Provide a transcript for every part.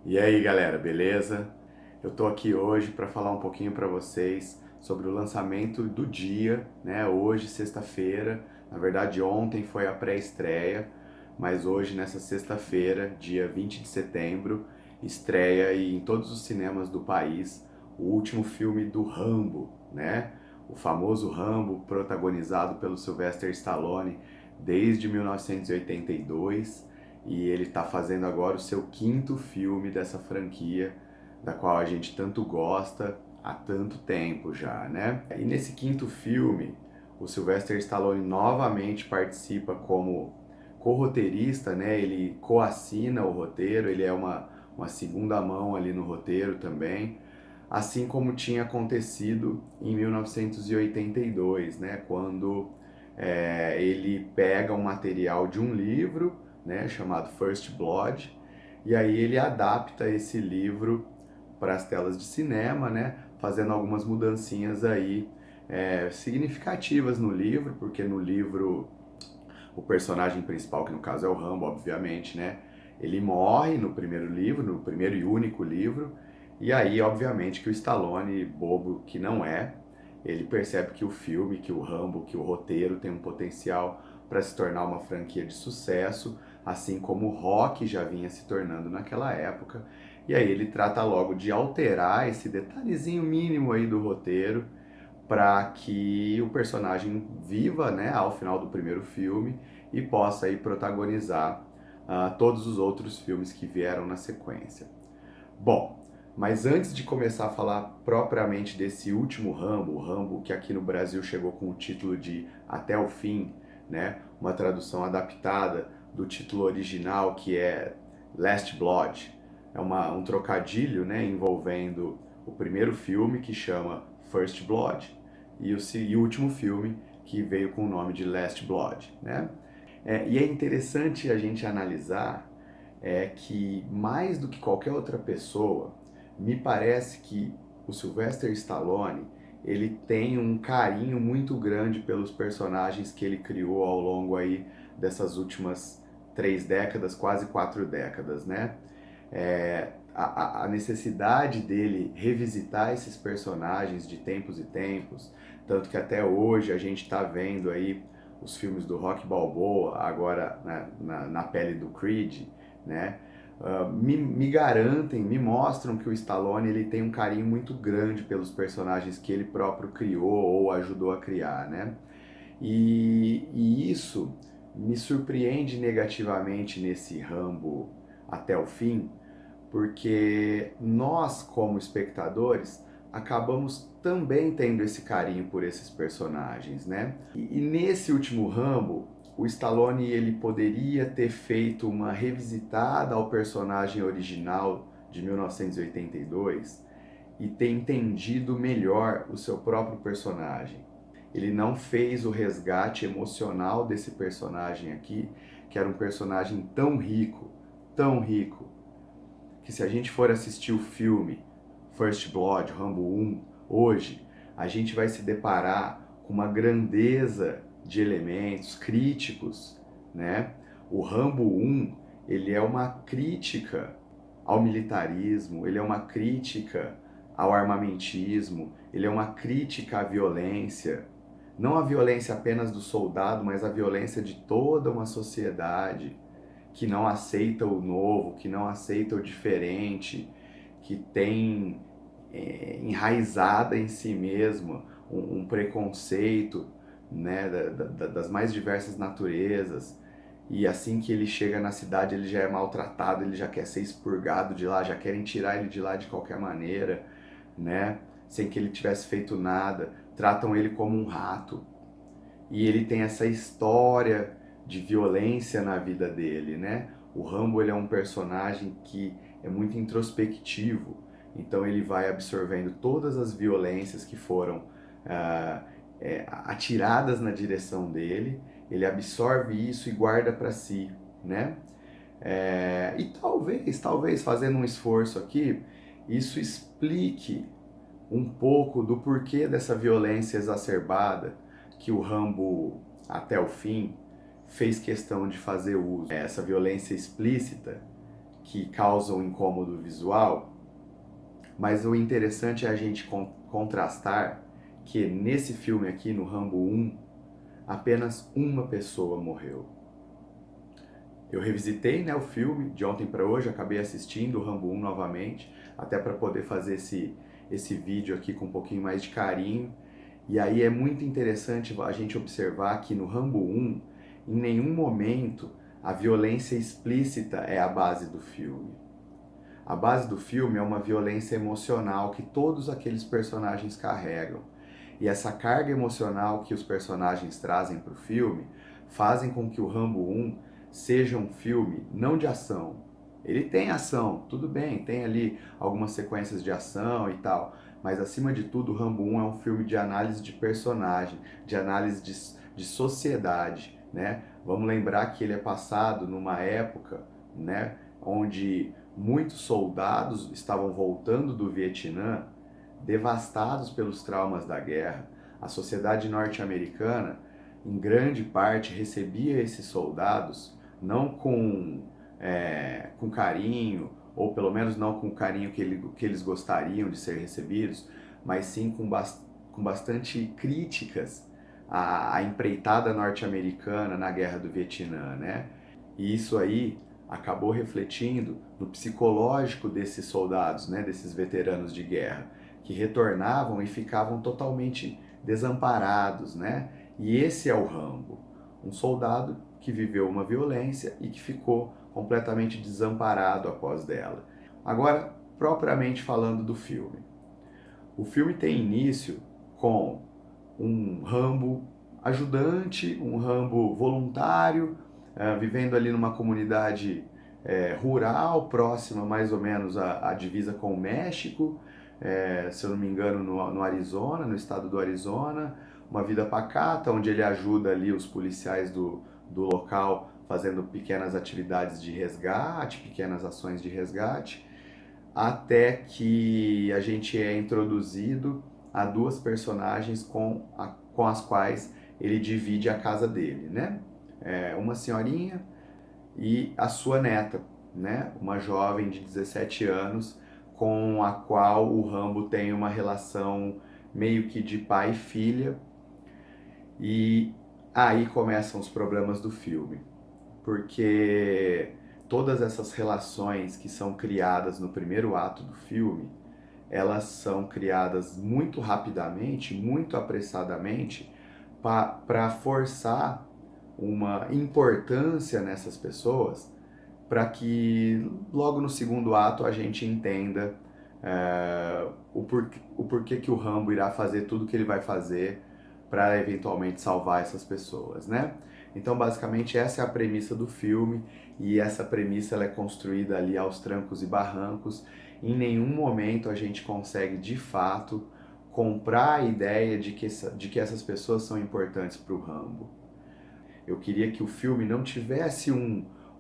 E aí, galera, beleza? Eu tô aqui hoje para falar um pouquinho para vocês sobre o lançamento do dia, né? Hoje, sexta-feira, na verdade ontem foi a pré-estreia, mas hoje, nessa sexta-feira, dia 20 de setembro, estreia aí em todos os cinemas do país o último filme do Rambo, né? O famoso Rambo, protagonizado pelo Sylvester Stallone desde 1982, e ele está fazendo agora o seu quinto filme dessa franquia, da qual a gente tanto gosta há tanto tempo já, né? E nesse quinto filme, o Sylvester Stallone novamente participa como co-roteirista, né? Ele coassina o roteiro, ele é uma segunda mão ali no roteiro também, assim como tinha acontecido em 1982, né? Quando ele pega um material de um livro, né, chamado First Blood, e aí ele adapta esse livro para as telas de cinema, né, fazendo algumas mudancinhas aí significativas no livro, porque no livro o personagem principal, que no caso é o Rambo, obviamente, né, ele morre no primeiro livro, no primeiro e único livro, e aí, obviamente, que o Stallone, bobo que não é, ele percebe que o filme, que o Rambo, que o roteiro tem um potencial para se tornar uma franquia de sucesso, assim como o Rock já vinha se tornando naquela época. E aí ele trata logo de alterar esse detalhezinho mínimo aí do roteiro para que o personagem viva, né, ao final do primeiro filme e possa aí protagonizar todos os outros filmes que vieram na sequência. Bom, mas antes de começar a falar propriamente desse último Rambo, o Rambo que aqui no Brasil chegou com o título de Até o Fim, né? Uma tradução adaptada do título original que é Last Blood. É um trocadilho, né, envolvendo o primeiro filme que chama First Blood e o último filme que veio com o nome de Last Blood, né? E é interessante a gente analisar que mais do que qualquer outra pessoa, me parece que o Sylvester Stallone ele tem um carinho muito grande pelos personagens que ele criou ao longo aí dessas últimas 3 décadas, quase 4 décadas, né? A necessidade dele revisitar esses personagens de tempos e tempos, tanto que até hoje a gente está vendo aí os filmes do Rock Balboa, agora na pele do Creed, né? Me garantem, me mostram que o Stallone ele tem um carinho muito grande pelos personagens que ele próprio criou ou ajudou a criar, né? E isso me surpreende negativamente nesse Rambo até o fim, porque nós, como espectadores, acabamos também tendo esse carinho por esses personagens, né? E nesse último Rambo, o Stallone ele poderia ter feito uma revisitada ao personagem original de 1982 e ter entendido melhor o seu próprio personagem. Ele não fez o resgate emocional desse personagem aqui, que era um personagem tão rico, que se a gente for assistir o filme First Blood, Rambo 1, hoje, a gente vai se deparar com uma grandeza de elementos críticos, né? O Rambo 1, ele é uma crítica ao militarismo, ele é uma crítica ao armamentismo, ele é uma crítica à violência, não a violência apenas do soldado, mas a violência de toda uma sociedade que não aceita o novo, que não aceita o diferente, que tem enraizada em si mesmo um preconceito, né, das mais diversas naturezas. E assim que ele chega na cidade, ele já é maltratado, ele já quer ser expurgado de lá, já querem tirar ele de lá de qualquer maneira, né? Sem que ele tivesse feito nada, tratam ele como um rato. E ele tem essa história de violência na vida dele, né? O Rambo ele é um personagem que é muito introspectivo, então ele vai absorvendo todas as violências que foram atiradas na direção dele, ele absorve isso e guarda para si, né? E talvez fazendo um esforço aqui, isso explique um pouco do porquê dessa violência exacerbada que o Rambo, até o fim, fez questão de fazer uso. Essa violência explícita que causam incômodo visual, mas o interessante é a gente contrastar que nesse filme aqui, no Rambo 1, apenas uma pessoa morreu. Eu revisitei, né, o filme de ontem para hoje, acabei assistindo o Rambo 1 novamente, até para poder fazer esse vídeo aqui com um pouquinho mais de carinho. E aí é muito interessante a gente observar que no Rambo 1, em nenhum momento a violência explícita é a base do filme. A base do filme é uma violência emocional que todos aqueles personagens carregam. E essa carga emocional que os personagens trazem para o filme fazem com que o Rambo 1 seja um filme não de ação. Ele tem ação, tudo bem, tem ali algumas sequências de ação e tal, mas acima de tudo o Rambo 1 é um filme de análise de personagem, de análise de sociedade, né? Vamos lembrar que ele é passado numa época, né, onde muitos soldados estavam voltando do Vietnã devastados pelos traumas da guerra. A sociedade norte-americana, em grande parte, recebia esses soldados não com carinho, ou pelo menos não com o carinho que eles gostariam de ser recebidos, mas sim com bastante críticas à empreitada norte-americana na guerra do Vietnã, né? E isso aí acabou refletindo no psicológico desses soldados, né, desses veteranos de guerra, que retornavam e ficavam totalmente desamparados, né? E esse é o Rambo, um soldado que viveu uma violência e que ficou completamente desamparado após dela. Agora, propriamente falando do filme. O filme tem início com um Rambo ajudante, um Rambo voluntário, vivendo ali numa comunidade rural, próxima mais ou menos à divisa com o México, se eu não me engano no Arizona, no estado do Arizona, uma vida pacata, onde ele ajuda ali os policiais do local fazendo pequenas atividades de resgate, pequenas ações de resgate, até que a gente é introduzido a duas personagens com as quais ele divide a casa dele, né? Uma senhorinha e a sua neta, né? Uma jovem de 17 anos com a qual o Rambo tem uma relação meio que de pai e filha. E aí começam os problemas do filme, porque todas essas relações que são criadas no primeiro ato do filme, elas são criadas muito rapidamente, muito apressadamente, para forçar uma importância nessas pessoas, para que logo no segundo ato a gente entenda o porquê que o Rambo irá fazer tudo que ele vai fazer para eventualmente salvar essas pessoas, né? Então, basicamente, essa é a premissa do filme, e essa premissa ela é construída ali aos trancos e barrancos. Em nenhum momento a gente consegue, de fato, comprar a ideia de que essas pessoas são importantes para o Rambo. Eu queria que o filme não tivesse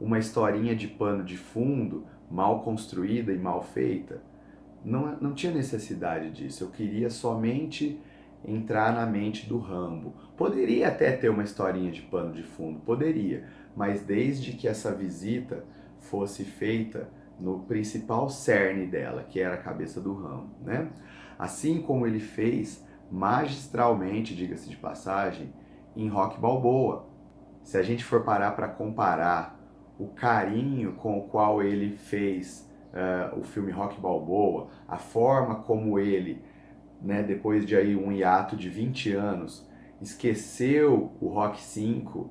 uma historinha de pano de fundo mal construída e mal feita. Não tinha necessidade disso. Eu queria somente entrar na mente do Rambo. Poderia até ter uma historinha de pano de fundo, poderia, mas desde que essa visita fosse feita no principal cerne dela, que era a cabeça do Rambo, né? Assim como ele fez magistralmente, diga-se de passagem, em Rocky Balboa. Se a gente for parar para comparar o carinho com o qual ele fez o filme Rocky Balboa, a forma como ele, né, depois de aí um hiato de 20 anos, esqueceu o Rocky 5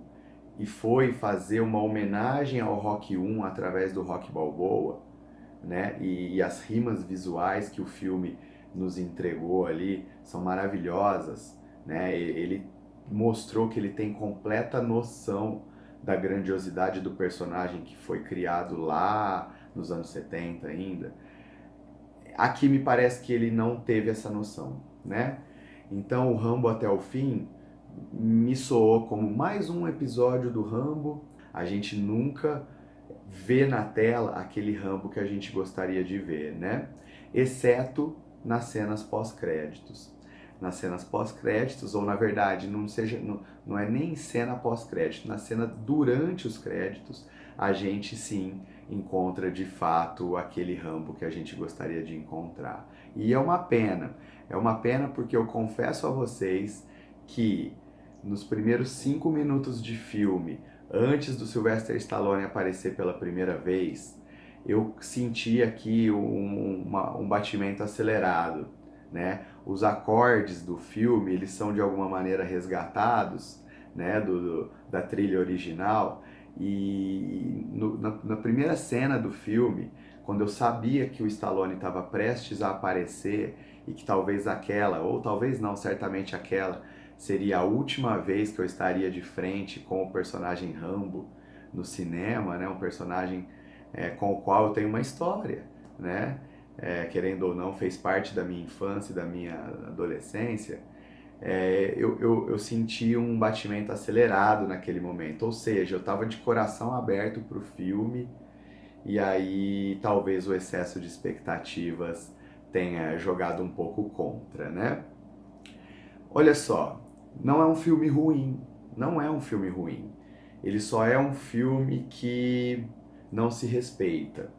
e foi fazer uma homenagem ao Rocky 1 através do Rocky Balboa, né? E as rimas visuais que o filme nos entregou ali são maravilhosas, né? Ele mostrou que ele tem completa noção da grandiosidade do personagem que foi criado lá nos anos 70 ainda. Aqui me parece que ele não teve essa noção, né? Então o Rambo até o fim me soou como mais um episódio do Rambo. A gente nunca vê na tela aquele Rambo que a gente gostaria de ver, né? Exceto nas cenas pós-créditos. Nas cenas pós-créditos, ou na verdade, não é nem cena pós-crédito, na cena durante os créditos, a gente sim encontra de fato aquele Rambo que a gente gostaria de encontrar. E é uma pena porque eu confesso a vocês que nos primeiros 5 minutos de filme, antes do Sylvester Stallone aparecer pela primeira vez, eu senti aqui um batimento acelerado, né? Os acordes do filme, eles são de alguma maneira resgatados, né, da trilha original, e na primeira cena do filme, quando eu sabia que o Stallone estava prestes a aparecer e que talvez aquela, ou talvez não, certamente aquela, seria a última vez que eu estaria de frente com o personagem Rambo no cinema, né, um personagem com o qual eu tenho uma história, né? Querendo ou não, fez parte da minha infância e da minha adolescência. Eu senti um batimento acelerado naquele momento, ou seja, eu estava de coração aberto para o filme e aí talvez o excesso de expectativas tenha jogado um pouco contra, né? Olha só, não é um filme ruim, não é um filme ruim. Ele só é um filme que não se respeita.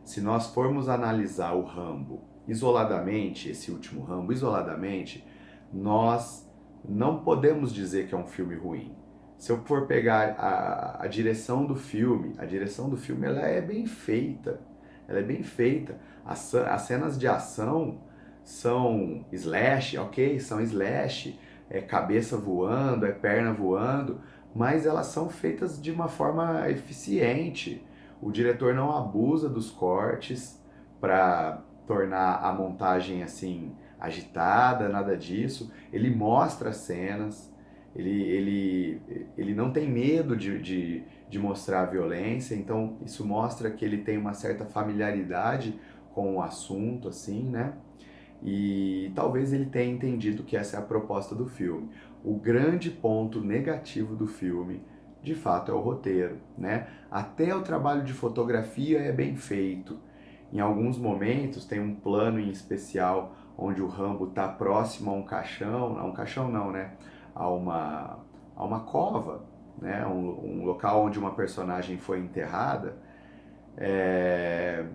Se nós formos analisar o Rambo isoladamente, esse último Rambo isoladamente, nós não podemos dizer que é um filme ruim. Se eu for pegar a direção do filme ela é bem feita. Ela é bem feita. As cenas de ação são slash, ok? São slash, é cabeça voando, é perna voando, mas elas são feitas de uma forma eficiente. O diretor não abusa dos cortes para tornar a montagem assim agitada, nada disso. Ele mostra as cenas, ele não tem medo de mostrar a violência, então isso mostra que ele tem uma certa familiaridade com o assunto, assim, né? E talvez ele tenha entendido que essa é a proposta do filme. O grande ponto negativo do filme, de fato, é o roteiro, né? Até o trabalho de fotografia é bem feito. Em alguns momentos tem um plano em especial onde o Rambo está próximo a um caixão não, né? A uma cova, né? Um local onde uma personagem foi enterrada. É,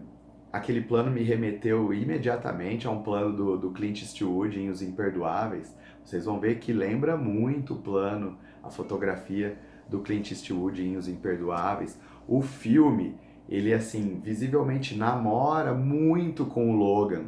Aquele plano me remeteu imediatamente a um plano do Clint Eastwood em Os Imperdoáveis. Vocês vão ver que lembra muito o plano, a fotografia do Clint Eastwood em Os Imperdoáveis. O filme, ele assim, visivelmente namora muito com o Logan.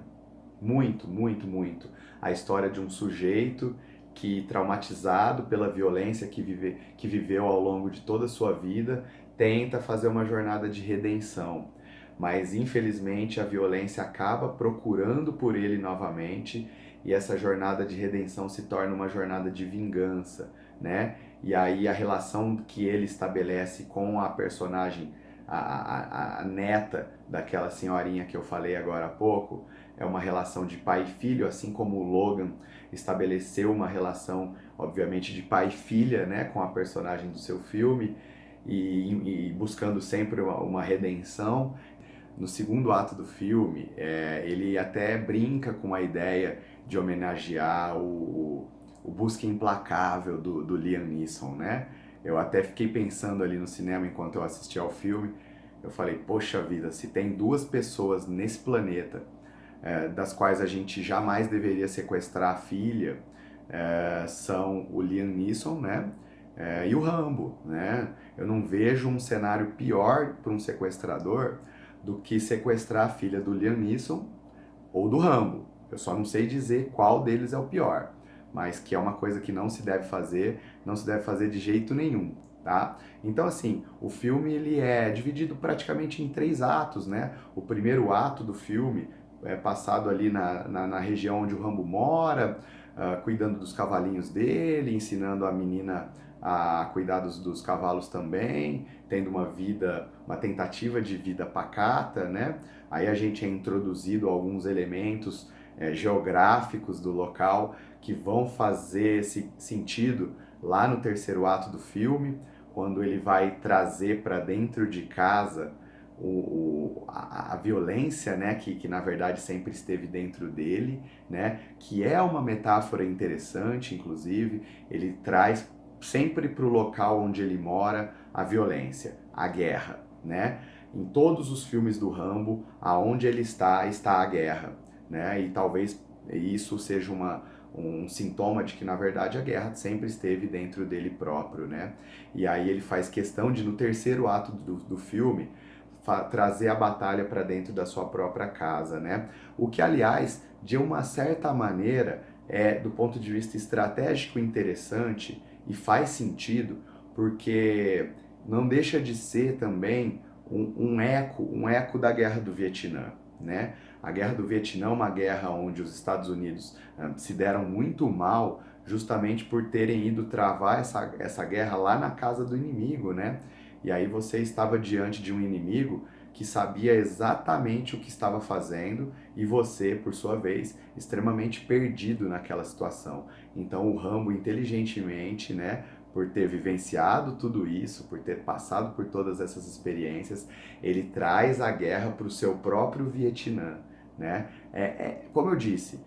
Muito, muito, muito. A história de um sujeito que, traumatizado pela violência que viveu ao longo de toda a sua vida, tenta fazer uma jornada de redenção, mas infelizmente a violência acaba procurando por ele novamente e essa jornada de redenção se torna uma jornada de vingança, né? E aí a relação que ele estabelece com a personagem, a neta daquela senhorinha que eu falei agora há pouco, é uma relação de pai e filho, assim como o Logan estabeleceu uma relação, obviamente, de pai e filha, né, com a personagem do seu filme e buscando sempre uma redenção. No segundo ato do filme, ele até brinca com a ideia de homenagear o Busca Implacável do Liam Neeson, né? Eu até fiquei pensando ali no cinema enquanto eu assistia ao filme, eu falei, poxa vida, se tem duas pessoas nesse planeta das quais a gente jamais deveria sequestrar a filha, são o Liam Neeson, né? E o Rambo, né? Eu não vejo um cenário pior para um sequestrador do que sequestrar a filha do Liam Neeson ou do Rambo. Eu só não sei dizer qual deles é o pior, mas que é uma coisa que não se deve fazer, não se deve fazer de jeito nenhum, tá? Então assim, o filme ele é dividido praticamente em 3 atos, né? O primeiro ato do filme é passado ali na região onde o Rambo mora, cuidando dos cavalinhos dele, ensinando a menina a cuidar dos cavalos também, tendo uma tentativa de vida pacata, né? Aí a gente é introduzido a alguns elementos geográficos do local que vão fazer esse sentido lá no terceiro ato do filme, quando ele vai trazer para dentro de casa a violência, né, que na verdade sempre esteve dentro dele, né, que é uma metáfora interessante, inclusive, ele traz sempre para o local onde ele mora a violência, a guerra, né? em todos os filmes do Rambo, aonde ele está a guerra, né? E talvez isso seja um sintoma de que, na verdade, a guerra sempre esteve dentro dele próprio, né? E aí ele faz questão de, no terceiro ato do filme, trazer a batalha para dentro da sua própria casa, né? O que, aliás, de uma certa maneira, do ponto de vista estratégico, interessante e faz sentido, porque não deixa de ser também um eco da Guerra do Vietnã, né? A Guerra do Vietnã é uma guerra onde os Estados Unidos se deram muito mal justamente por terem ido travar essa guerra lá na casa do inimigo, né? E aí você estava diante de um inimigo que sabia exatamente o que estava fazendo e você, por sua vez, extremamente perdido naquela situação. Então o Rambo inteligentemente, né, por ter vivenciado tudo isso, por ter passado por todas essas experiências, ele traz a guerra para o seu próprio Vietnã, né? Como eu disse,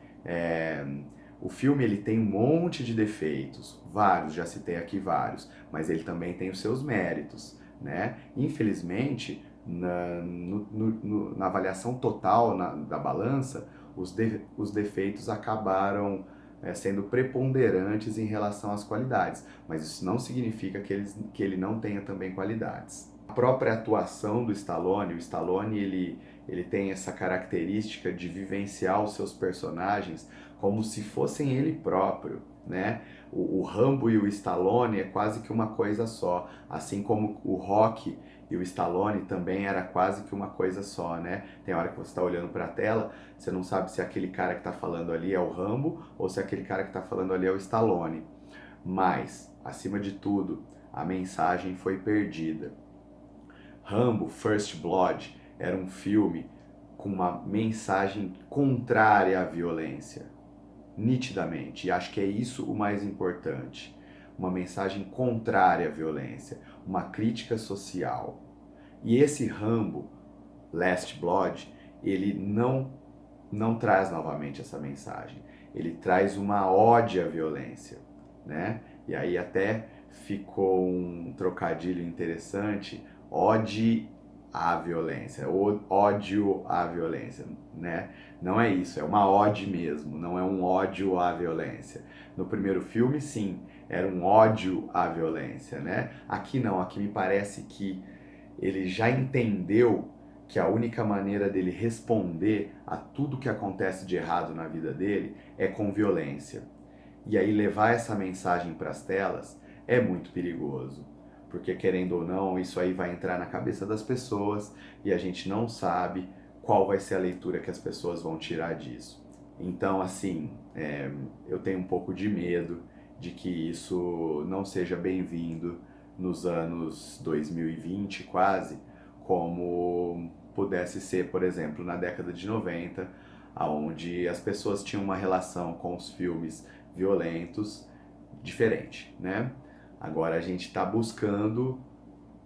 o filme ele tem um monte de defeitos, vários, já citei aqui vários, mas ele também tem os seus méritos, né? Infelizmente, na avaliação total da balança, os defeitos acabaram sendo preponderantes em relação às qualidades, mas isso não significa que ele não tenha também qualidades. A própria atuação do Stallone, o Stallone ele tem essa característica de vivenciar os seus personagens como se fossem ele próprio, né? O Rambo e o Stallone é quase que uma coisa só, assim como o Rocky e o Stallone também era quase que uma coisa só, né? Tem hora que você está olhando para a tela, você não sabe se aquele cara que está falando ali é o Rambo ou se aquele cara que está falando ali é o Stallone. Mas, acima de tudo, a mensagem foi perdida. Rambo First Blood era um filme com uma mensagem contrária à violência, nitidamente, e acho que é isso o mais importante. Uma mensagem contrária à violência, uma crítica social. E esse Rambo, Last Blood, ele não traz novamente essa mensagem. Ele traz uma ode à violência, né? E aí até ficou um trocadilho interessante, ode à violência, ódio à violência, né? Não é isso, é uma ode mesmo, não é um ódio à violência. No primeiro filme, sim, era um ódio à violência, né? Aqui não, aqui me parece que ele já entendeu que a única maneira dele responder a tudo que acontece de errado na vida dele é com violência. E aí levar essa mensagem para as telas é muito perigoso, porque querendo ou não, isso aí vai entrar na cabeça das pessoas e a gente não sabe qual vai ser a leitura que as pessoas vão tirar disso. Então, assim, eu tenho um pouco de medo de que isso não seja bem-vindo nos anos 2020 quase, como pudesse ser, por exemplo, na década de 90, onde as pessoas tinham uma relação com os filmes violentos diferente, né? Agora a gente está buscando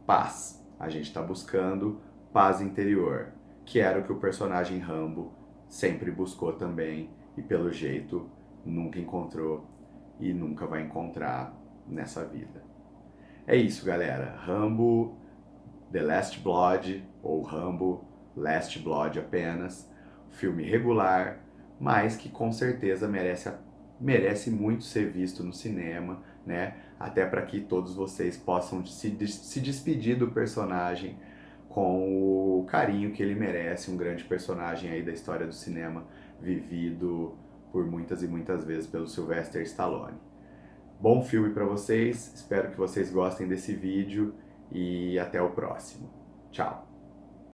paz, a gente está buscando paz interior, que era o que o personagem Rambo sempre buscou também e pelo jeito nunca encontrou e nunca vai encontrar nessa vida. É isso, galera. Rambo The Last Blood ou Rambo Last Blood apenas, filme regular, mas que com certeza merece muito ser visto no cinema, né? Até para que todos vocês possam se despedir do personagem com o carinho que ele merece, um grande personagem aí da história do cinema, vivido por muitas e muitas vezes pelo Sylvester Stallone. Bom filme para vocês, espero que vocês gostem desse vídeo e até o próximo. Tchau!